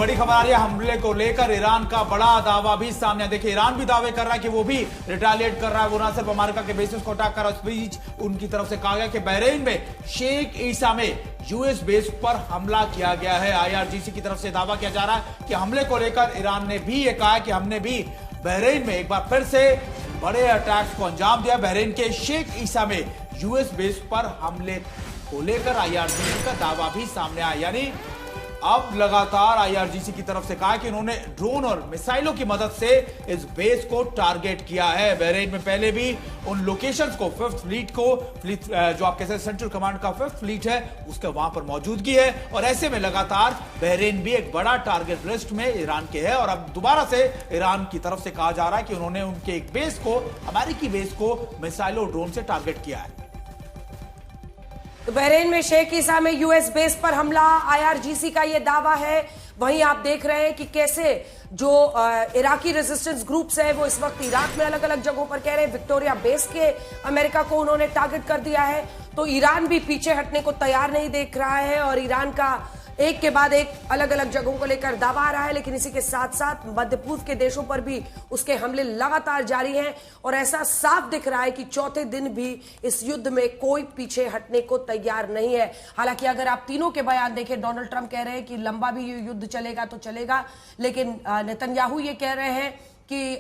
बड़ी खबर आ रही है हमले को लेकर। ईरान का बड़ा दावा भी सामने। देखिए, ईरान भी दावे कर रहा है कि वो भी रिटेलिएट कर रहा है, वो ना सिर्फ अमेरिका के बेसिस को अटैक कर रहा है। उस बीच उनकी तरफ से कहा गया कि बहरीन में शेख ईसा में यूएस बेस पर हमला किया गया है। आईआरजीसी की तरफ से दावा किया जा रहा है कि हमले को लेकर ईरान ने भी यह कहा कि हमने भी बहरीन में एक बार फिर से बड़े अटैक्स को अंजाम दिया। बहरीन के शेख ईसा में यूएस बेस पर हमले को लेकर आईआरजीसी का दावा भी सामने आया। यानी अब लगातार आईआरजीसी की तरफ से कहा कि उन्होंने ड्रोन और मिसाइलों की मदद से इस बेस को टारगेट किया है। बहरीन में पहले भी उन लोकेशंस को फिफ्थ फ्लीट को जो आप कहते हैं सेंट्रल कमांड का फिफ्थ फ्लीट है उसका वहां पर मौजूदगी है, और ऐसे में लगातार बहरीन भी एक बड़ा टारगेट लिस्ट में ईरान के है। और अब दोबारा से ईरान की तरफ से कहा जा रहा है कि उन्होंने उनके एक बेस को, अमेरिकी बेस को मिसाइलों ड्रोन से टारगेट किया है। तो बहरीन में शेख ईसा में यूएस बेस पर हमला, आईआरजीसी का यह दावा है। वहीं आप देख रहे हैं कि कैसे जो इराकी रेजिस्टेंस ग्रुप्स है वो इस वक्त इराक में अलग अलग जगहों पर कह रहे हैं विक्टोरिया बेस के अमेरिका को उन्होंने टारगेट कर दिया है। तो ईरान भी पीछे हटने को तैयार नहीं देख रहा है और ईरान का एक के बाद एक अलग अलग जगहों को लेकर दावा आ रहा है। लेकिन इसी के साथ साथ मध्य पूर्व के देशों पर भी उसके हमले लगातार जारी हैं और ऐसा साफ दिख रहा है कि चौथे दिन भी इस युद्ध में कोई पीछे हटने को तैयार नहीं है। हालांकि अगर आप तीनों के बयान देखें, डोनाल्ड ट्रंप कह रहे हैं कि लंबा भी ये युद्ध चलेगा तो चलेगा, लेकिन नेतन्याहू ये कह रहे हैं कि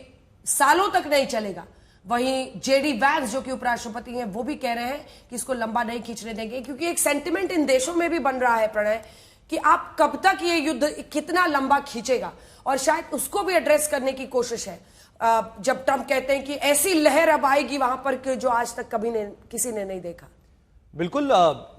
सालों तक नहीं चलेगा। वहीं जेडी वैंस जो कि उपराष्ट्रपति हैं वो भी कह रहे हैं कि इसको लंबा नहीं खींचने देंगे, क्योंकि एक सेंटिमेंट इन देशों में भी बन रहा है प्रणय कि आप कब तक ये युद्ध कितना लंबा खींचेगा, और शायद उसको भी एड्रेस करने की कोशिश है। जब ट्रंप कहते हैं कि ऐसी लहर अब आएगी वहां पर कि जो आज तक कभी किसी ने नहीं देखा। बिल्कुल,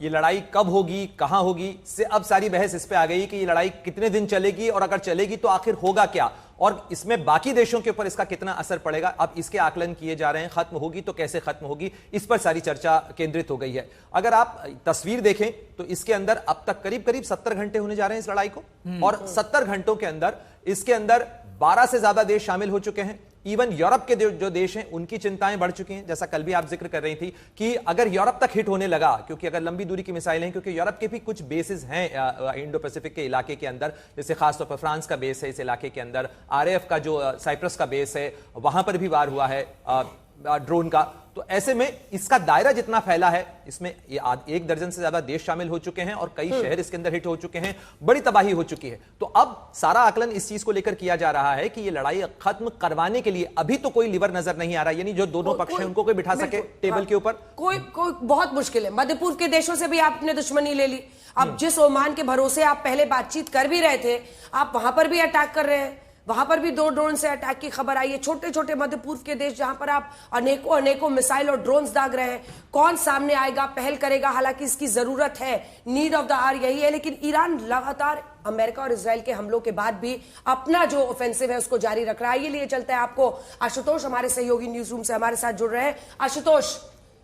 ये लड़ाई कब होगी, कहां होगी, से अब सारी बहस इस पे आ गई कि ये लड़ाई कितने दिन चलेगी और अगर चलेगी तो आखिर होगा क्या, और इसमें बाकी देशों के ऊपर इसका कितना असर पड़ेगा। अब इसके आकलन किए जा रहे हैं। खत्म होगी तो कैसे खत्म होगी, इस पर सारी चर्चा केंद्रित हो गई है। अगर आप तस्वीर देखें तो इसके अंदर अब तक करीब करीब 70 घंटे होने जा रहे हैं इस लड़ाई को, और 70 घंटों के अंदर इसके अंदर 12 से ज्यादा देश शामिल हो चुके हैं। इवन यूरोप के जो देश हैं उनकी चिंताएं बढ़ चुकी हैं, जैसा कल भी आप जिक्र कर रही थी कि अगर यूरोप तक हिट होने लगा, क्योंकि अगर लंबी दूरी की मिसाइलें हैं, क्योंकि यूरोप के भी कुछ बेसेस हैं इंडो पैसिफिक के इलाके के अंदर, जैसे खासतौर पर फ्रांस का बेस है इस इलाके के अंदर, आरएएफ का जो साइप्रस का बेस है वहां पर भी वार हुआ है ड्रोन का। तो ऐसे में इसका दायरा जितना फैला है, इसमें एक दर्जन से ज्यादा देश शामिल हो चुके हैं और कई शहर इसके अंदर हिट हो चुके हैं, बड़ी तबाही हो चुकी है। तो अब सारा आकलन इस चीज को लेकर किया जा रहा है कि ये लड़ाई खत्म करवाने के लिए अभी तो कोई लीवर नजर नहीं आ रहा, यानी जो दोनों पक्ष हैं उनको कोई बिठा सके टेबल के ऊपर, कोई बहुत मुश्किल है। मध्य पूर्व के देशों से भी आपने दुश्मनी ले ली। अब जिस ओमान के भरोसे आप पहले बातचीत कर भी रहे थे, आप वहां पर भी अटैक कर रहे हैं। वहां पर भी 2 ड्रोन से अटैक की खबर आई है। छोटे छोटे मध्य पूर्व के देश जहां पर आप अनेकों मिसाइल और ड्रोन्स दाग रहे हैं, कौन सामने आएगा, पहल करेगा? हालांकि इसकी जरूरत है, नीड ऑफ द आवर यही है। लेकिन ईरान लगातार अमेरिका और इजराइल के हमलों के बाद भी अपना जो ऑफेंसिव है उसको जारी रख रहा है। ये लिए चलता है आपको आशुतोष, हमारे सहयोगी न्यूज रूम से हमारे साथ जुड़ रहे हैं। आशुतोष,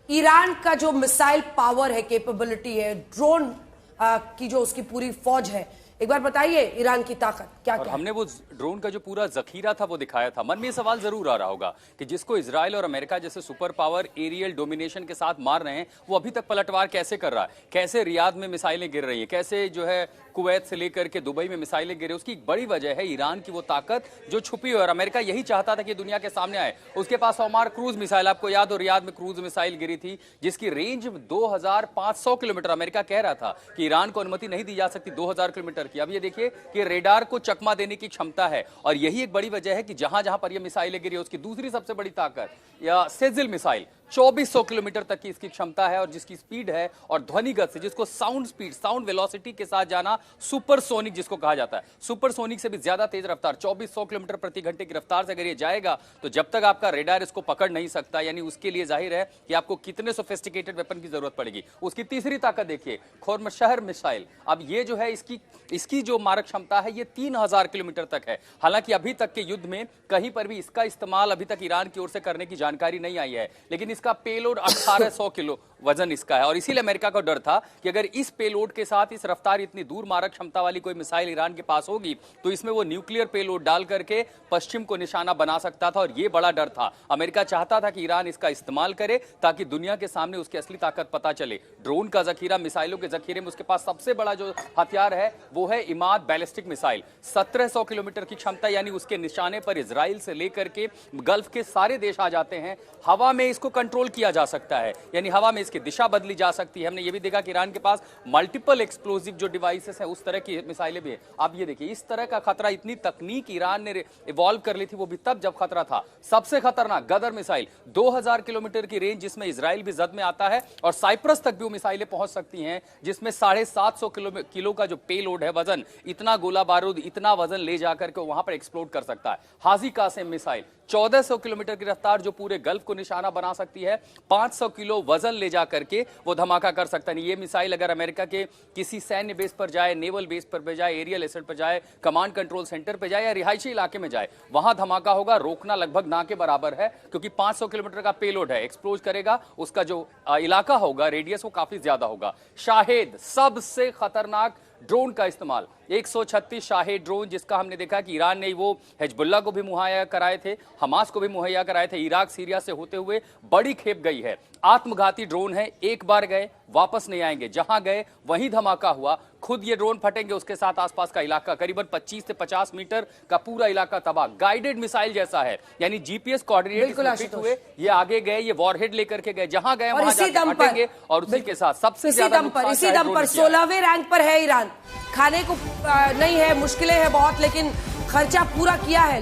ईरान का जो मिसाइल पावर है, कैपेबिलिटी है, ड्रोन की जो उसकी पूरी फौज है, एक बार बताइए ईरान की ताकत क्या क्या? हमने वो ड्रोन का जो पूरा जखीरा था वो दिखाया था। मन में ये सवाल जरूर आ रहा होगा कि जिसको इजराइल और अमेरिका जैसे सुपर पावर एरियल डोमिनेशन के साथ मार रहे हैं, वो अभी तक पलटवार कैसे कर रहा है, कैसे रियाद में मिसाइलें गिर रही है, कैसे जो है कुवैत से लेकर के दुबई में मिसाइलें गिरे। उसकी एक बड़ी वजह है ईरान की वो ताकत जो छुपी हुई है, और अमेरिका यही चाहता था कि दुनिया के सामने आए। उसके पास ओमार क्रूज मिसाइल, आपको याद हो रियाद में क्रूज मिसाइल गिरी थी जिसकी रेंज 2500 किलोमीटर। अमेरिका कह रहा था कि ईरान को अनुमति नहीं दी जा सकती 2000 किलोमीटर की। अब ये देखिए कि रेडार को चकमा देने की क्षमता है, और यही एक बड़ी वजह है कि जहां जहां पर ये मिसाइलें गिरी, उसकी दूसरी सबसे बड़ी ताकत या सेजिल मिसाइल 2400 किलोमीटर तक की इसकी क्षमता है, और जिसकी स्पीड है और ध्वनिगत से, जिसको साउंड स्पीड, साउंड वेलोसिटी के साथ जाना, सुपरसोनिक जिसको कहा जाता है, सुपरसोनिक से भी ज्यादा तेज रफ्तार 2400 किलोमीटर प्रति घंटे की रफ्तार से अगर ये जाएगा तो जब तक आपका रेडार इसको पकड़ नहीं सकता, यानी उसके लिए जाहिर है कि आपको कितने सोफिस्टिकेटेड वेपन की जरूरत पड़ेगी। उसकी तीसरी ताकत देखिए, खोरमशहर मिसाइल। अब ये जो है इसकी जो मारक क्षमता है ये 3000 किलोमीटर तक है। हालांकि अभी तक के युद्ध में कहीं पर भी इसका इस्तेमाल अभी तक ईरान की ओर से करने की जानकारी नहीं आई है, लेकिन इसका पेलोड 1800 किलो वजन इसका है। और इसीलिए अमेरिका को डर था कि अगर इस पेलोड के साथ इस रफ्तार इतनी दूर मारक क्षमता वाली कोई मिसाइल ईरान के पास होगी तो इसमें वो न्यूक्लियर पेलोड डाल करके पश्चिम को निशाना बना सकता था, और ये बड़ा डर था। अमेरिका चाहता था कि ईरान इसका इस्तेमाल करे ताकि दुनिया के सामने उसकी असली ताकत पता चले। ड्रोन का जखीरा, मिसाइलों के जखीरे में उसके पास सबसे बड़ा जो हथियार है वो है इमाद बैलिस्टिक मिसाइल। 1700 किलोमीटर की क्षमता, यानी उसके निशाने पर इजराइल से लेकर के गल्फ के सारे देश आ जाते हैं। हवा में इसको कंट्रोल किया जा सकता है, यानी हवा में इसकी दिशा बदली जा सकती है। हमने ये भी देखा कि ईरान के पास मल्टीपल एक्सप्लोजिव जो डिवाइसेस हैं उस तरह की मिसाइलें भी हैं। आप ये देखिए, इस तरह का खतरा, इतनी तकनीक ईरान ने इवॉल्व कर ली थी, वो भी तब जब खतरा था। सबसे खतरनाक गदर मिसाइल, 2000 किलोमीटर की रेंज, जिसमें इजराइल भी जद में आता है और साइप्रस तक भी वो मिसाइलें पहुंच सकती हैं, जिसमें 750 किलो का जो पेलोड है, वजन, इतना गोला बारूद, इतना वजन ले जाकर के वहां पर एक्सप्लोड कर सकता है। हाजी कासिम मिसाइल 1400 किलोमीटर की रफ्तार जो पूरे गल्फ को निशाना बना सकती है, 500 किलो वजन ले जाकर के वो धमाका कर सकता है। ये मिसाइल अगर अमेरिका के किसी सैन्य बेस पर जाए, नेवल बेस पर जाए, एरियल एसेट पर जाए, कमांड कंट्रोल सेंटर पर जाए या रिहायशी इलाके में जाए, वहां धमाका होगा। रोकना लगभग ना के बराबर है, क्योंकि 500 किलोमीटर का पेलोड है, एक्सप्लोज करेगा, उसका जो इलाका होगा, रेडियस, वो काफी ज्यादा होगा। शाहेद, सबसे खतरनाक ड्रोन का इस्तेमाल, 136 शाहेद ड्रोन, जिसका हमने देखा कि ईरान ने वो हिजबुल्लाह को भी मुहैया कराए थे, हमास को भी मुहैया कराए थे। इराक सीरिया से होते हुए बड़ी खेप गई है। आत्मघाती ड्रोन है, एक बार गए वापस नहीं आएंगे, जहां गए वहीं धमाका हुआ। खुद ये ड्रोन फटेंगे, उसके साथ आसपास का इलाका, करीबन 25 से 50 मीटर का पूरा इलाका तबाह। गाइडेड मिसाइल जैसा है, यानी जीपीएस कोऑर्डिनेट फिट हुए, ये आगे गए, ये वॉरहेड लेकर के गए, जहां गए वहां जाके फटेंगे। और उसी के साथ सबसे ज्यादा इसी दम पर 16वें रैंक पर है ईरान। खाने को नहीं है, मुश्किलें हैं बहुत, लेकिन खर्चा पूरा किया है।